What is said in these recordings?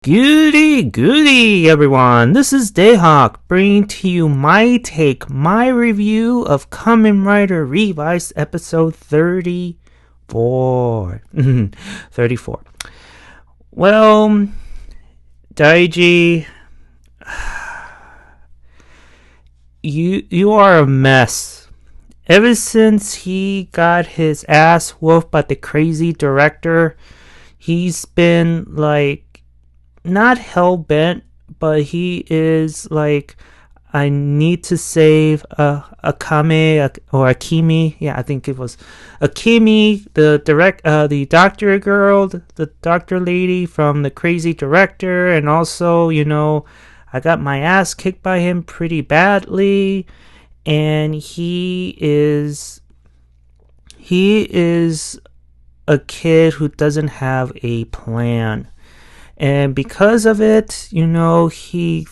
Goody goody everyone, this is Dayhawk bringing to you my review of Kamen Rider Revice episode 34. 34. Well, Daiji, you are a mess. Ever since he got his ass whooped by the crazy director, he's been like not hell-bent, but he is like, I need to save Akemi. Yeah, I think it was Akemi, the doctor girl, the doctor lady from the crazy director, and also, I got my ass kicked by him pretty badly, and he is a kid who doesn't have a plan. And because of it, he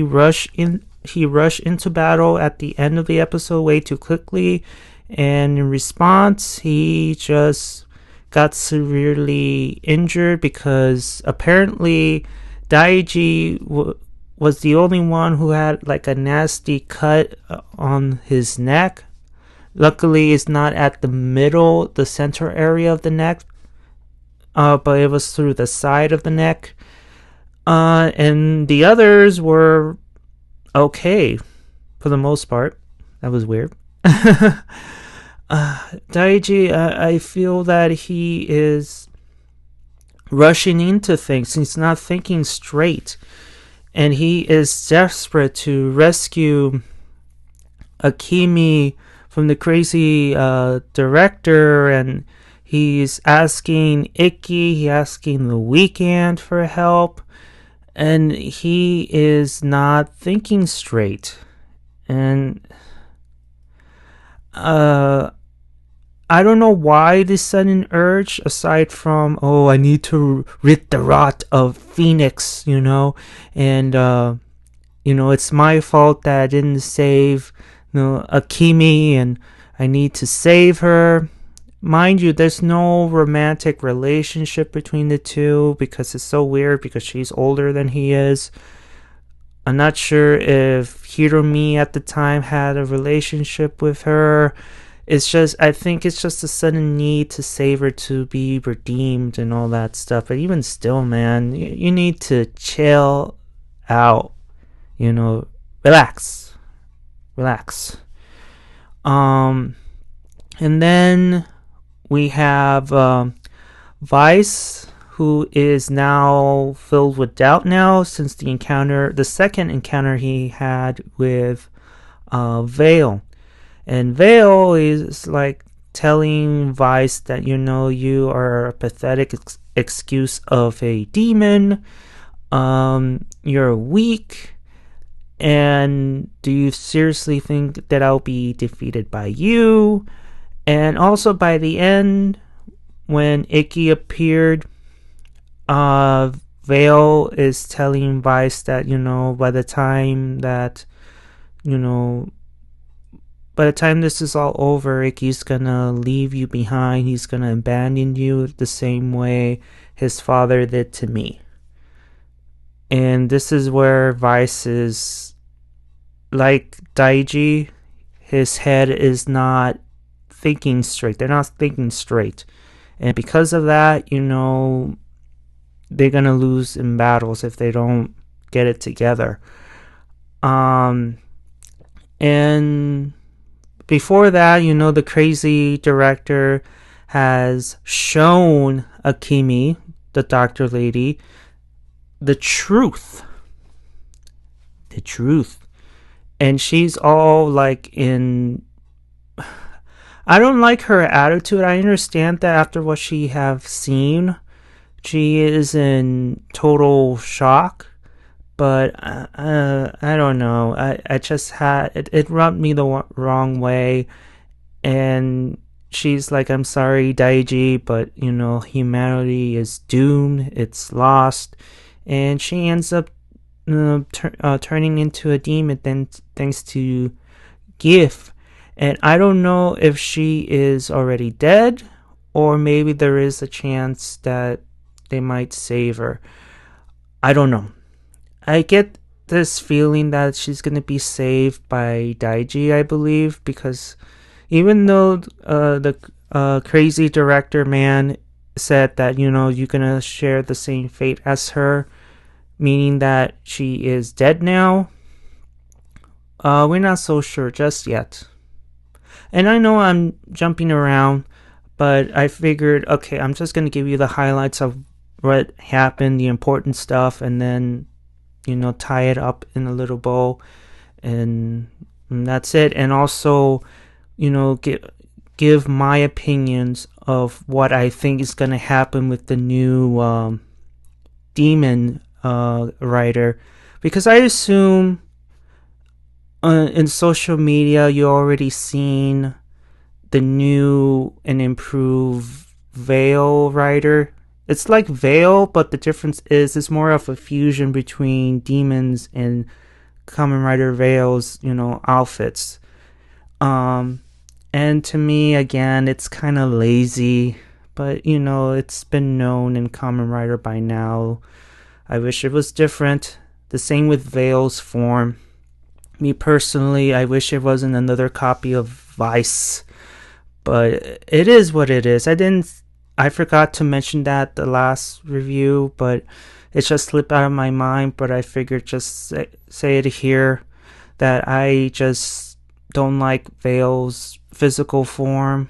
rushed into battle at the end of the episode way too quickly, and in response, he just got severely injured because apparently Daiji was the only one who had like a nasty cut on his neck. Luckily, it's not at the center area of the neck, but it was through the side of the neck. And the others were okay for the most part. That was weird. Daiji, I feel that he is rushing into things. He's not thinking straight. And he is desperate to rescue Akemi from the crazy director, and he's asking he's asking the weekend for help, and he is not thinking straight. And I don't know why this sudden urge, aside from, I need to rid the rot of Fenix, and it's my fault that I didn't save Akemi, and I need to save her. Mind you, there's no romantic relationship between the two because it's so weird because she's older than he is. I'm not sure if Hiromi at the time had a relationship with her. I think it's just a sudden need to save her to be redeemed and all that stuff. But even still, man, you need to chill out. Relax. And then we have Vice, who is now filled with doubt now since the second encounter he had with Vail. And Vail is like telling Vice that, you are a pathetic excuse of a demon. You're weak. And do you seriously think that I'll be defeated by you? And also by the end, when Ikki appeared, Vail is telling Vice that, by the time this is all over, Ikki's gonna leave you behind. He's gonna abandon you the same way his father did to me. And this is where Vice is like Daiji. His head is not thinking straight. They're not thinking straight. And because of that, they're gonna lose in battles if they don't get it together. And before that, the crazy director has shown Akemi, the doctor lady, the truth. And she's all like I don't like her attitude. I understand that after what she have seen, she is in total shock. But I don't know. I just had it rubbed me the wrong way. And she's like, I'm sorry, Daiji, but humanity is doomed. It's lost. And she ends up turning into a demon then thanks to Giff. And I don't know if she is already dead, or maybe there is a chance that they might save her. I don't know. I get this feeling that she's gonna be saved by Daiji, I believe, because even though the crazy director man said that, you know, you're gonna share the same fate as her, meaning that she is dead now, we're not so sure just yet. And I know I'm jumping around, but I figured, okay, I'm just gonna give you the highlights of what happened, the important stuff, and then, you know, tie it up in a little bow, and that's it. And also, you know, give my opinions of what I think is gonna happen with the new demon writer, because I assume in social media you already seen the new and improved Vail writer. It's like Vail, but the difference is it's more of a fusion between demons and Kamen Rider Vail's, you know, outfits. And to me, again, it's kind of lazy, but you know, it's been known in Kamen Rider by now. I wish it was different. The same with Vail's form. Me personally, I wish it wasn't another copy of Vice, but it is what it is. I forgot to mention that the last review, but it just slipped out of my mind. But I figured just say it here that I just don't like Vail's physical form.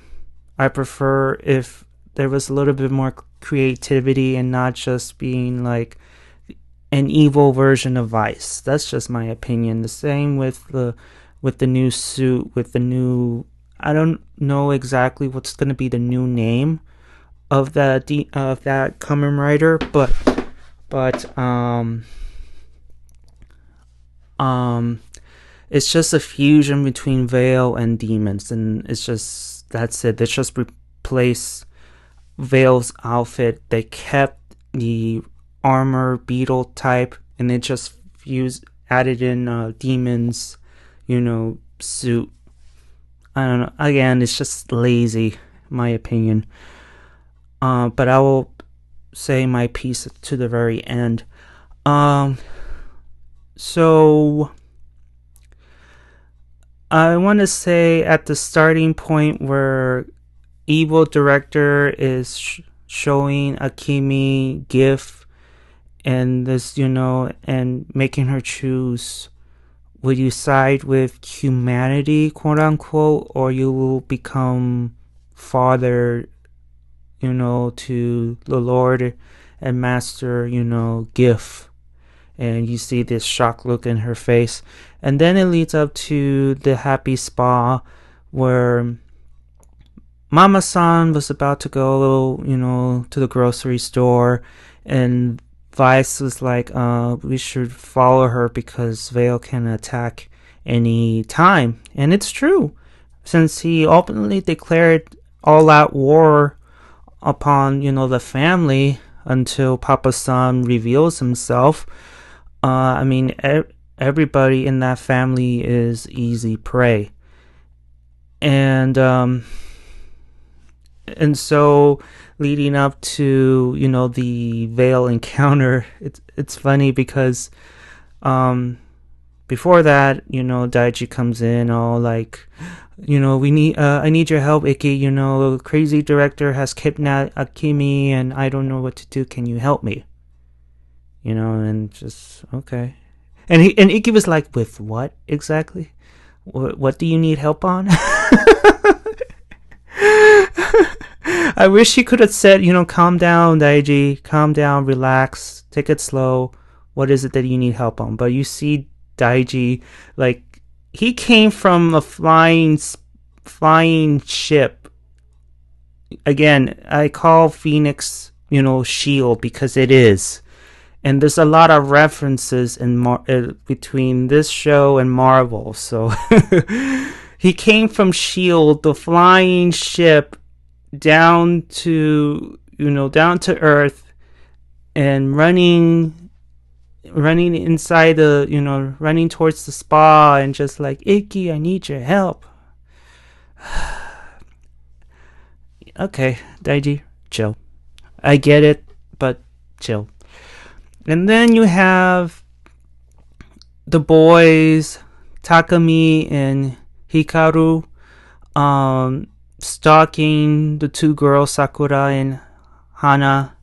I prefer if there was a little bit more creativity and not just being like an evil version of Vice. That's just my opinion. The same with the new suit, with the new, I don't know exactly what's going to be the new name of that Kamen Rider, but it's just a fusion between Vail and demons, and it's just, that's it. They just replaced Vail's outfit. They kept the armor beetle type, and they just added in demons, you know, suit. I don't know. Again, it's just lazy, my opinion. But I will say my piece to the very end. So I want to say at the starting point where evil director is showing Akemi Giff and this, you know, and making her choose, will you side with humanity, quote unquote, or you will become father, you know, to the Lord and Master, you know, Giff. And you see this shock look in her face. And then it leads up to the happy spa where mamasan was about to go, you know, to the grocery store, and Vice was like, we should follow her because Vail can attack any time. And it's true, since he openly declared all-out war upon, you know, the family until Papa-san reveals himself. I mean, everybody in that family is easy prey. And so leading up to, you know, the Vail encounter, it's funny because before that, you know, Daiji comes in all like, you know, I need your help, Ikki, you know, crazy director has kidnapped Akemi and I don't know what to do, can you help me? You know, and just, okay. And Ikki was like, with what exactly? What do you need help on? I wish he could have said, you know, calm down, Daiji, calm down, relax, take it slow. What is it that you need help on? But you see Daiji, like, he came from a flying ship. Again, I call Fenix, you know, shield because it is. And there's a lot of references in between this show and Marvel. So he came from S.H.I.E.L.D., the flying ship, down to Earth, and running inside the, you know, running towards the spa and just like, Ikki, I need your help. Okay, Daiji, chill. I get it, but chill. And then you have the boys, Takemi and Hikaru, stalking the two girls, Sakura and Hana.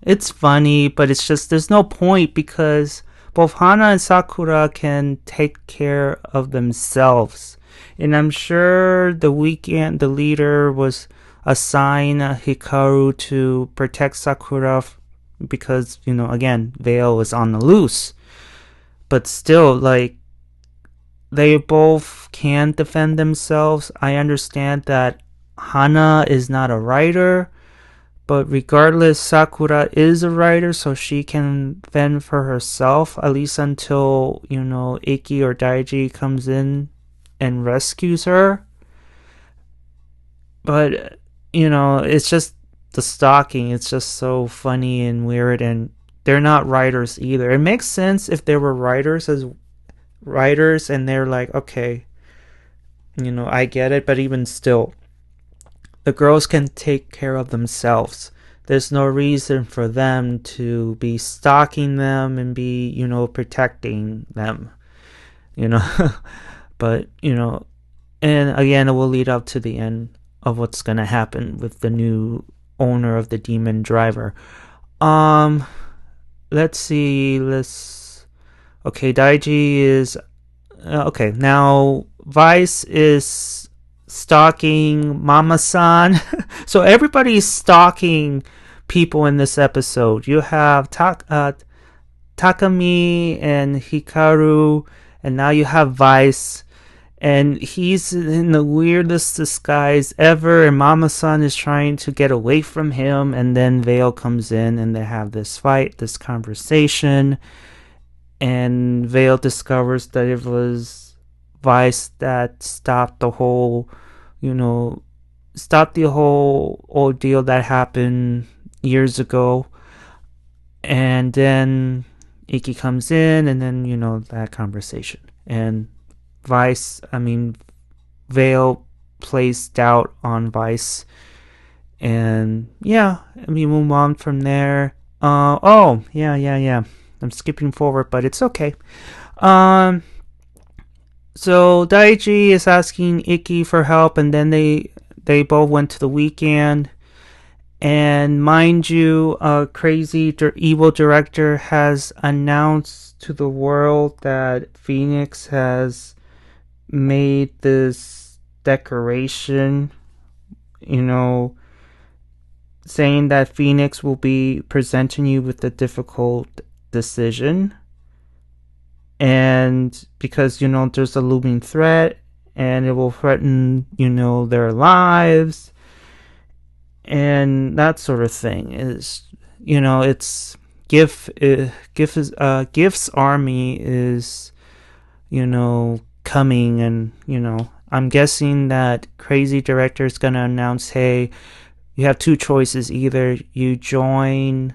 It's funny, but it's just there's no point because both Hana and Sakura can take care of themselves. And I'm sure the leader was assigned Hikaru to protect Sakura because, again, Vail was on the loose. But still, like, they both can defend themselves. I understand that Hana is not a writer, but regardless, Sakura is a writer, so she can fend for herself, at least until, Iki or Daiji comes in and rescues her. But, it's just the stalking. It's just so funny and weird, and they're not writers either. It makes sense if they were writers and they're like, okay, I get it, but even still, the girls can take care of themselves. There's no reason for them to be stalking them and be, protecting them, But, and again, it will lead up to the end of what's going to happen with the new owner of the demon driver. Let's see. Okay, Daiji is... okay, now Vice is stalking mamasan. So everybody's stalking people in this episode. You have Takemi and Hikaru, and now you have Vice. And he's in the weirdest disguise ever, and Mama-san is trying to get away from him, and then Vail comes in, and they have this fight, this conversation, and Vail discovers that it was Vice that stopped the whole ordeal that happened years ago. And then Iki comes in, and then, that conversation. And Vail plays doubt on Vice. And yeah, we move on from there. Yeah. I'm skipping forward, but it's okay. So Daiji is asking Iki for help, and then they both went to the weekend. And mind you, a crazy evil director has announced to the world that Fenix has made this decoration, saying that Fenix will be presenting you with a difficult decision. And because, there's a looming threat, and it will threaten, their lives, and that sort of thing. Is, it's Giff's army is, coming, and I'm guessing that crazy director is gonna announce, hey, you have two choices: either you join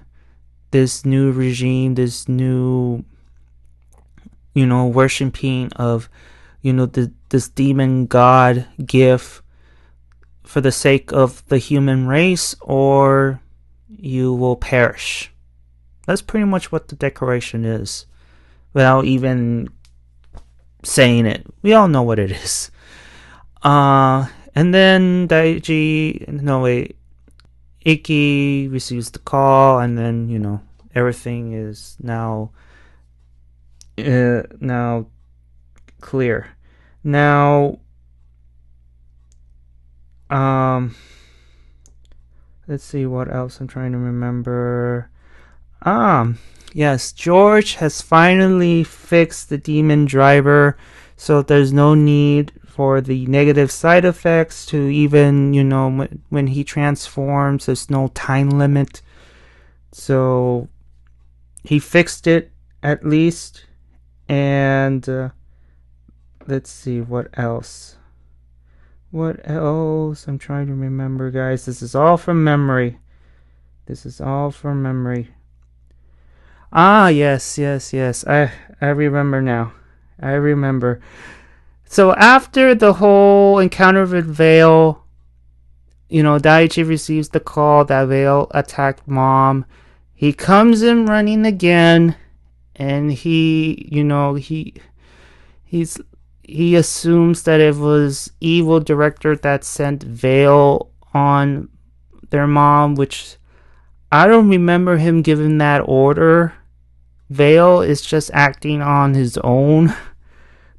this new regime, this new worshiping of this demon god Giff for the sake of the human race, or you will perish. That's pretty much what the declaration is, without even saying it. We all know what it is. And then Iki receives the call, and then everything is now clear. Now, let's see what else I'm trying to remember. Yes, George has finally fixed the demon driver, so there's no need for the negative side effects to even, when he transforms, there's no time limit. So he fixed it, at least. And let's see, what else? I'm trying to remember, guys. This is all from memory. Yes. I remember now. So after the whole encounter with Vail, Daiji receives the call that Vail attacked Mom. he comes in running again, and he assumes that it was evil director that sent Vail on their mom, which I don't remember him giving that order. Vail is just acting on his own,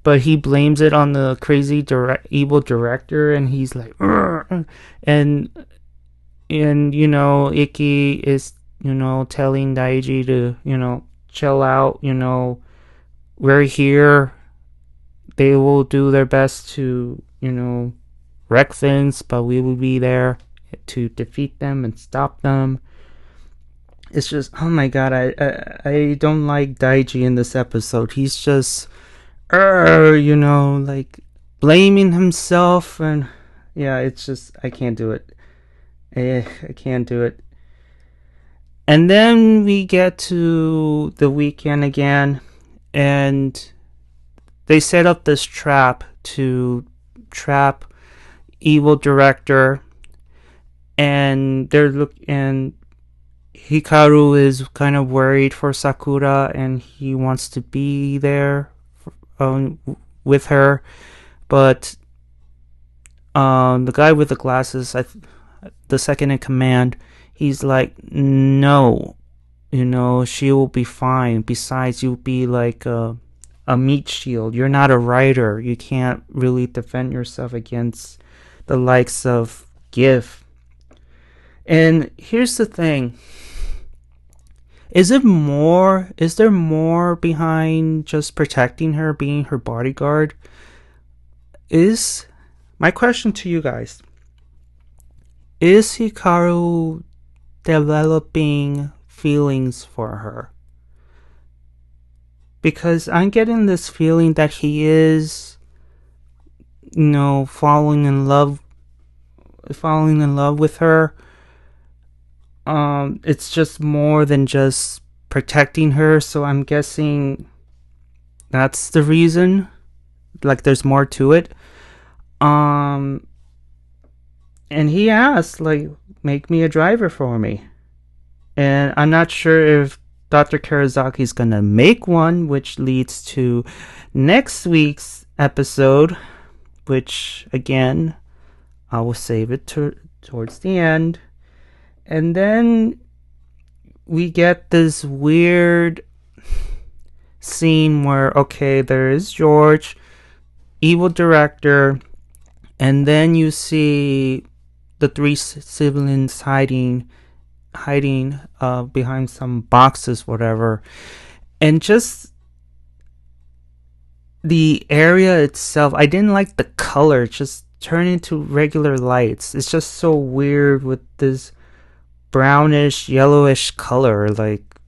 but he blames it on the crazy evil director, and he's like, "Urgh." and Ikki is telling Daiji to chill out. We're here. They will do their best to wreck things, but we will be there to defeat them and stop them. It's just, oh my god, I don't like Daiji in this episode. He's just like blaming himself, and yeah, it's just, I can't do it. I can't do it. And then we get to the weekend again, and they set up this trap to trap evil director, and Hikaru is kind of worried for Sakura, and he wants to be there with her, but the guy with the glasses, the second in command, he's like, no, she will be fine. Besides, you'll be like a meat shield. You're not a rider. You can't really defend yourself against the likes of Giff. And here's the thing. Is there more behind just protecting her, being her bodyguard? Is my question to you guys. Is Hikaru developing feelings for her? Because I'm getting this feeling that he is, falling in love with her. It's just more than just protecting her, so I'm guessing that's the reason. Like, there's more to it. And he asked, like, make me a driver for me. And I'm not sure if Dr. Karazaki's gonna make one, which leads to next week's episode, which, again, I will save it towards the end. And then we get this weird scene where, okay, there is George, evil director, and then you see the three siblings hiding behind some boxes, whatever. And just the area itself, I didn't like the color. It just turned into regular lights. It's just so weird with this brownish, yellowish color. Like,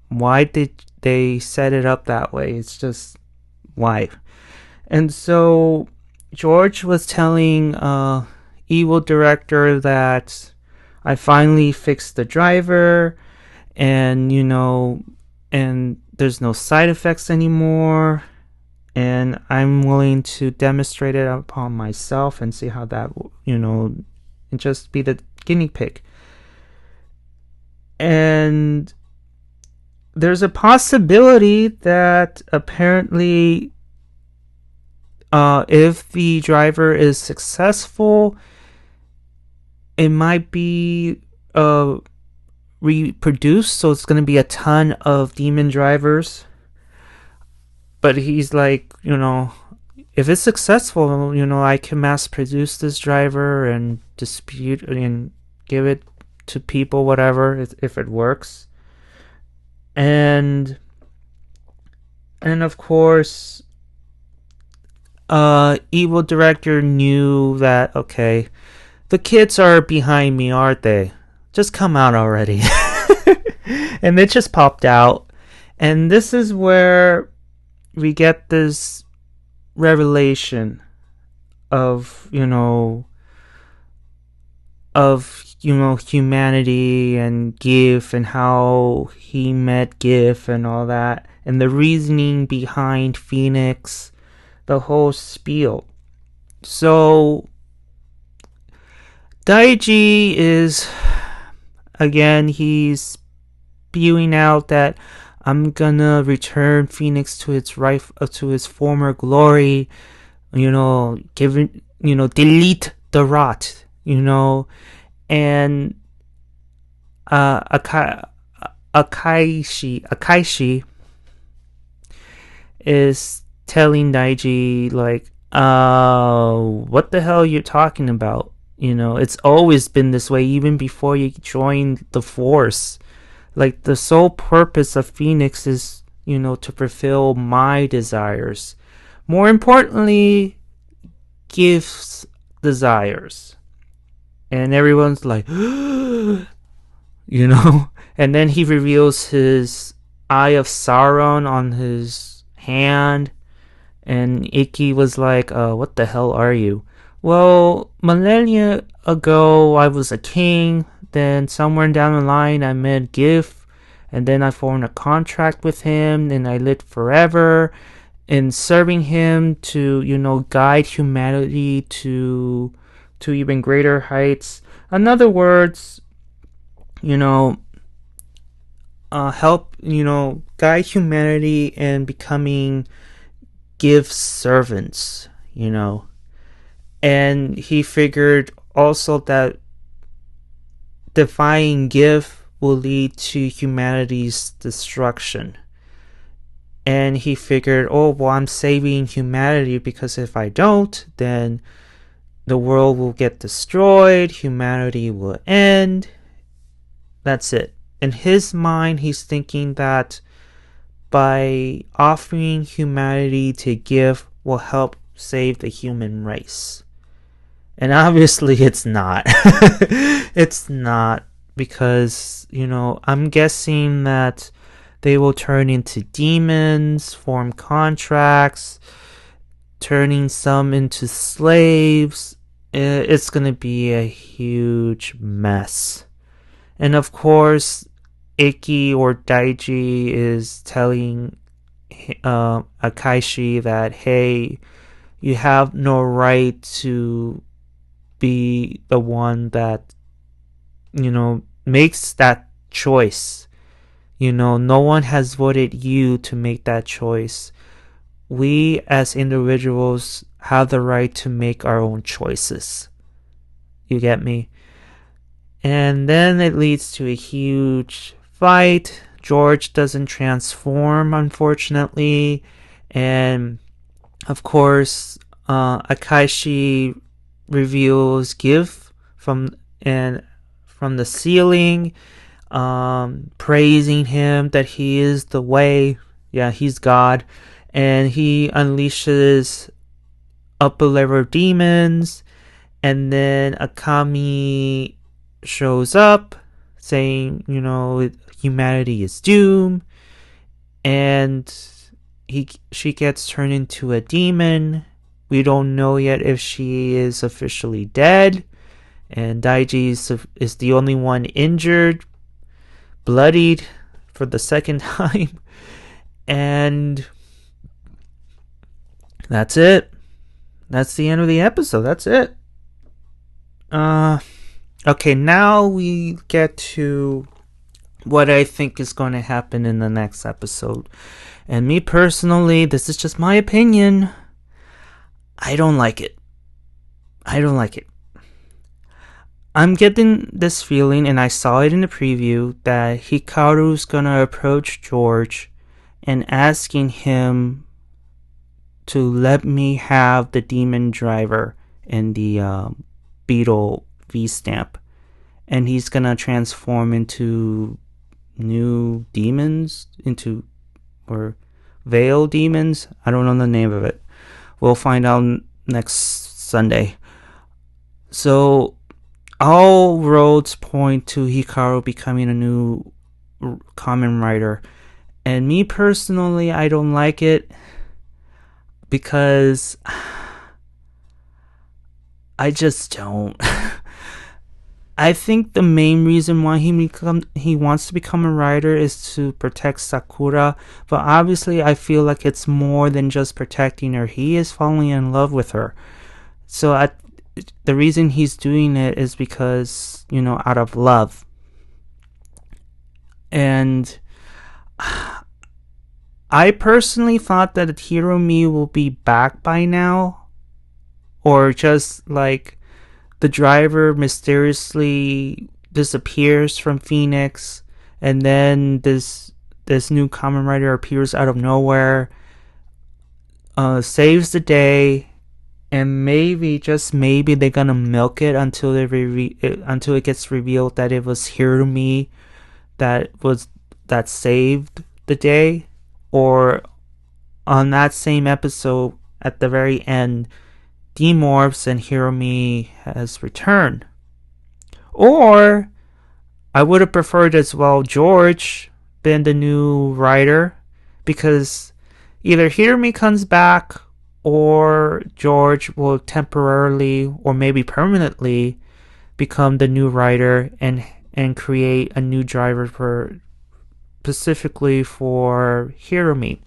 why did they set it up that way? It's just, why? And so George was telling evil director that I finally fixed the driver, and and there's no side effects anymore, and I'm willing to demonstrate it upon myself and see how that and just be the guinea pig. And there's a possibility that apparently if the driver is successful, it might be reproduced, so it's going to be a ton of demon drivers. But he's like, if it's successful, I can mass produce this driver and dispute and give it to people, whatever, if it works. And of course, evil director knew that, okay, the kids are behind me, aren't they? Just come out already. And it just popped out. And this is where we get this revelation of, humanity and Giff and how he met Giff and all that. And the reasoning behind Fenix, the whole spiel. So Daiji is, again, he's spewing out that I'm gonna return Phoenix to to its former glory, delete the rot, and Akaishi is telling Daiji, like, what the hell you're talking about? It's always been this way, even before you joined the Force. Like, the sole purpose of Phoenix is, to fulfill my desires. More importantly, Giff's desires. And everyone's like, and then he reveals his Eye of Sauron on his hand, and Ikki was like, what the hell are you? Well, millennia ago, I was a king. Then somewhere down the line, I met Giff, and then I formed a contract with him, and I lived forever in serving him to, guide humanity to even greater heights. In other words, help, guide humanity in becoming Giff's servants, And he figured also that defying Giff will lead to humanity's destruction. And he figured, I'm saving humanity, because if I don't, then the world will get destroyed, humanity will end. That's it. In his mind, he's thinking that by offering humanity to Giff will help save the human race. And obviously it's not. It's not, because, I'm guessing that they will turn into demons, form contracts, turning some into slaves. It's going to be a huge mess. And of course, Ikki or Daiji is telling Akaishi that, hey, you have no right to be the one that, makes that choice. No one has voted you to make that choice. We as individuals have the right to make our own choices. You get me? And then it leads to a huge fight. George doesn't transform, unfortunately. And of course, Akaishi reveals Giff from the ceiling, praising him that he is the way. Yeah, he's God. And he unleashes upper level demons. And then Akemi shows up saying, humanity is doomed. And she gets turned into a demon. We don't know yet if she is officially dead. And Daiji is the only one injured, bloodied for the second time. And that's it. That's the end of the episode. That's it. Okay, now we get to what I think is going to happen in the next episode. And me personally, this is just my opinion, I don't like it. I'm getting this feeling, and I saw it in the preview, that Hikaru's gonna approach George and asking him to let me have the demon driver and the Beetle V-Stamp. And he's gonna transform into new demons, or Vail demons. I don't know the name of it. We'll find out next Sunday. So all roads point to Hikaru becoming a new Kamen Rider. And me personally, I don't like it, because I just don't. I think the main reason why he wants to become a writer is to protect Sakura, but obviously I feel like it's more than just protecting her. He is falling in love with her. So the reason he's doing it is because, out of love. And I personally thought that Hiromi will be back by now, or just like the driver mysteriously disappears from Phoenix, and then this new Kamen Rider appears out of nowhere, saves the day, and maybe, just maybe, they're gonna milk it until until it gets revealed that it was Hiromi that saved the day, or on that same episode at the very end, demorphs and Hiromi has returned. Or I would have preferred as well George been the new writer, because either Hiromi comes back or George will temporarily or maybe permanently become the new writer and create a new driver for specifically for Hiromi.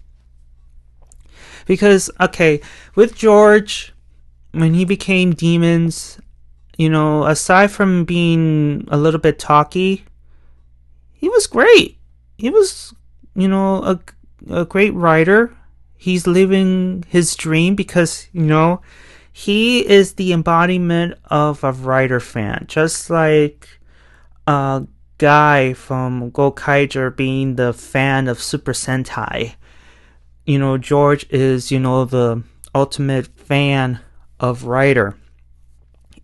Because, okay, with George, when he became demons, aside from being a little bit talky, he was great. He was, a great writer. He's living his dream because, he is the embodiment of a writer fan. Just like Guy from Gokaiger being the fan of Super Sentai. George is, the ultimate fan of writer.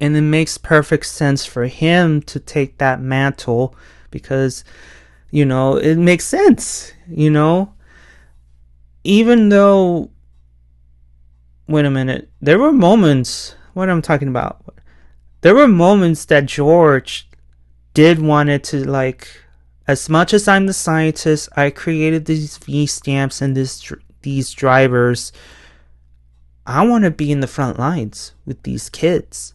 And it makes perfect sense for him to take that mantle because, it makes sense, Even though, wait a minute, there were moments, what I'm talking about, there were moments that George did wanted to, like, as much as I'm the scientist, I created these V stamps and these drivers, I want to be in the front lines with these kids.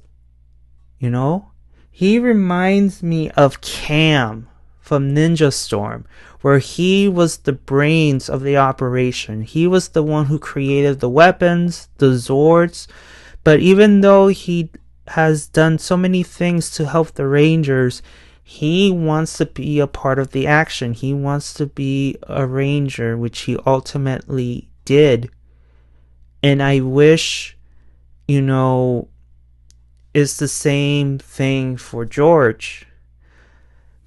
He reminds me of Cam from Ninja Storm, where he was the brains of the operation. He was the one who created the weapons, the Zords, but even though he has done so many things to help the Rangers, he wants to be a part of the action. He wants to be a Ranger, which he ultimately did. And I wish, it's the same thing for George.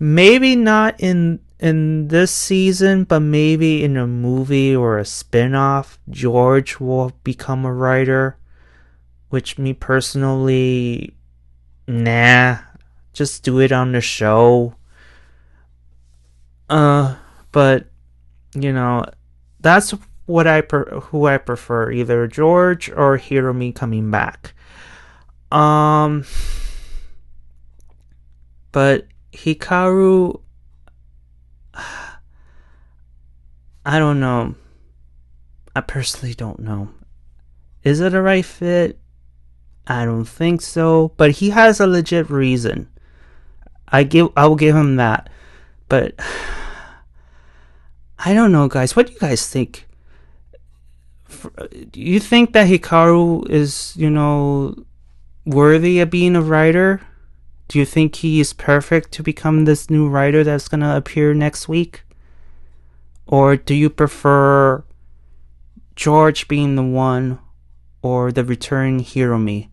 Maybe not in this season, but maybe in a movie or a spin-off, George will become a writer. Which me personally, nah, just do it on the show. But that's who I prefer, either George or Hiromi coming back. But Hikaru, I don't know. I personally don't know. Is it a right fit? I don't think so. But he has a legit reason. I will give him that. But I don't know, guys. What do you guys think? Do you think that Hikaru is, worthy of being a writer? Do you think he is perfect to become this new writer that's going to appear next week? Or do you prefer George being the one, or the returning Hiromi?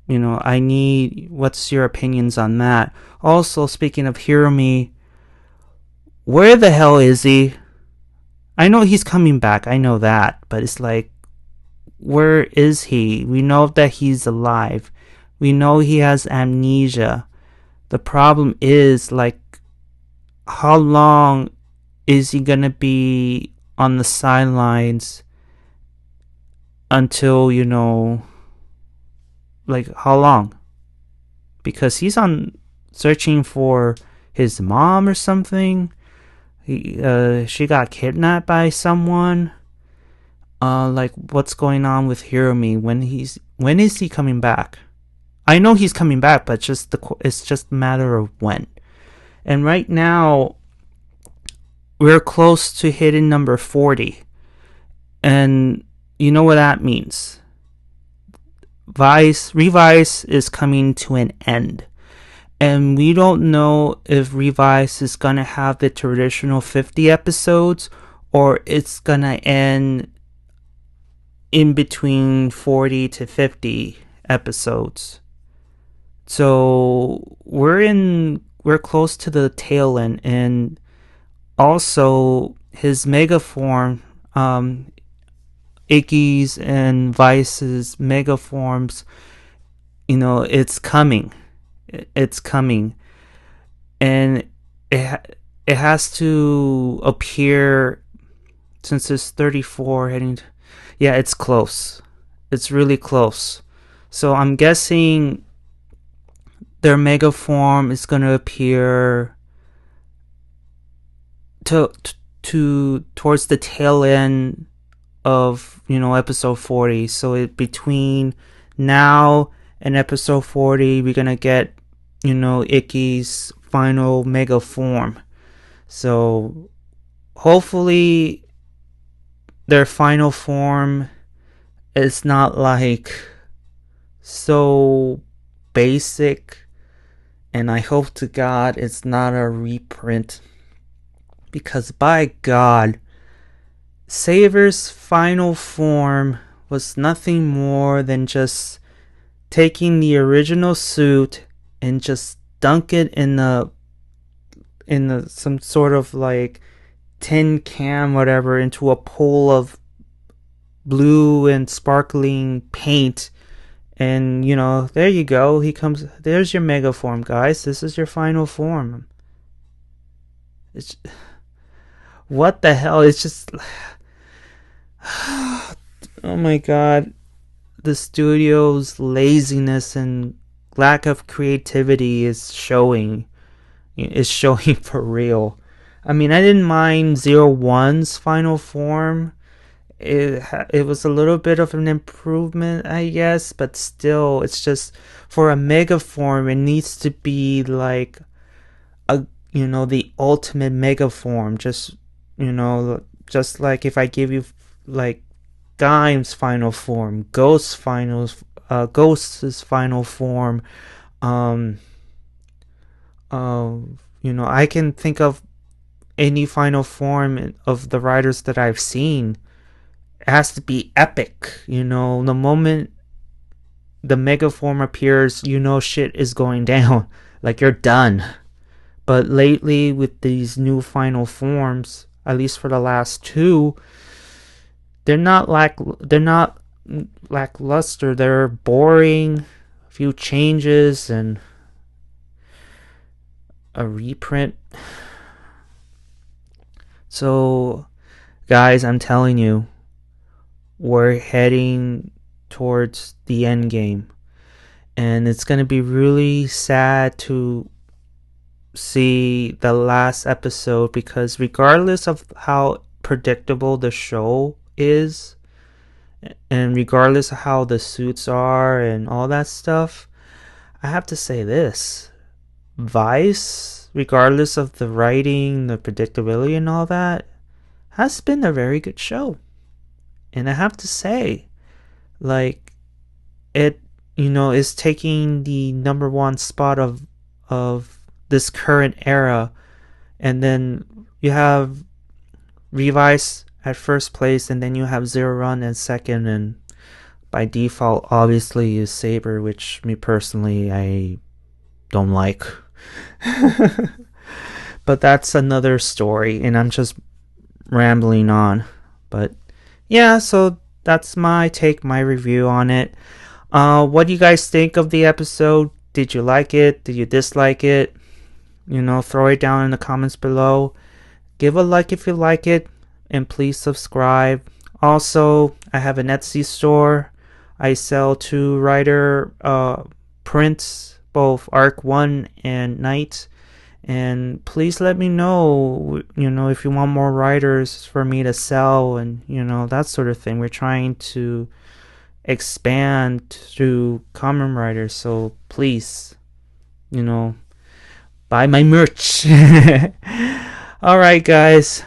What's your opinions on that? Also, speaking of Hiromi, where the hell is he? I know he's coming back, I know that, but it's like, where is he? We know that he's alive. We know he has amnesia. The problem is, like, how long is he gonna be on the sidelines until, like, how long? Because he's searching for his mom or something. She got kidnapped by someone. Like, what's going on with Hiromi? When is he coming back? I know he's coming back, but it's just a matter of when. And right now, we're close to hitting number 40. And you know what that means. Revice is coming to an end. And we don't know if Revice is gonna have the traditional 50 episodes or it's gonna end in between 40 to 50 episodes. So we're close to the tail end, and also his mega form, Icky's and Vice's mega forms, it's coming. It's coming. And it has to appear, since it's 34 heading to, yeah, it's close. It's really close. So I'm guessing their mega form is going to appear towards the tail end of episode 40. So between now and episode 40, we're gonna get Icky's final mega form. So hopefully their final form is not like so basic, and I hope to God it's not a reprint, because by God, Saber's final form was nothing more than just taking the original suit and just dunk it in some sort of like tin can, whatever, into a pool of blue and sparkling paint. And there you go. There's your mega form, guys. This is your final form. It's, what the hell? It's just, oh my God. The studio's laziness and lack of creativity is showing for real. I mean, I didn't mind 01's final form. It was a little bit of an improvement, I guess, but still, it's just, for a mega form, it needs to be like the ultimate mega form. Just like if I give you like Gaim's final form, Ghost's final form, I can think of any final form of the writers that I've seen. It has to be epic. The moment the mega form appears, shit is going down. Like, you're done. But lately, with these new final forms, at least for the last two, they're not lackluster. They're boring. A few changes and a reprint. So, guys, I'm telling you, we're heading towards the end game, and it's going to be really sad to see the last episode, because regardless of how predictable the show is, and regardless of how the suits are and all that stuff, I have to say this: Vice, regardless of the writing, the predictability and all that, has been a very good show. And I have to say, like, it is taking the number one spot of this current era, and then you have Revice at first place, and then you have Zero Run at second, and by default obviously is Saber, which me personally I don't like. But that's another story, and I'm just rambling on. But yeah, so that's my review on it. What do you guys think of the episode? Did you like it? Did you dislike it? Throw it down in the comments below. Give a like if you like it, and please subscribe. Also, I have an Etsy store. I sell 2 writer prints, both Arc 1 and Night. And please let me know, if you want more writers for me to sell, and, that sort of thing. We're trying to expand through Kamen writers, so please, buy my merch. Alright, guys.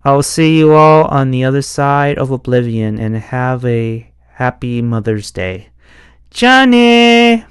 I'll see you all on the other side of Oblivion, and have a happy Mother's Day. Johnny!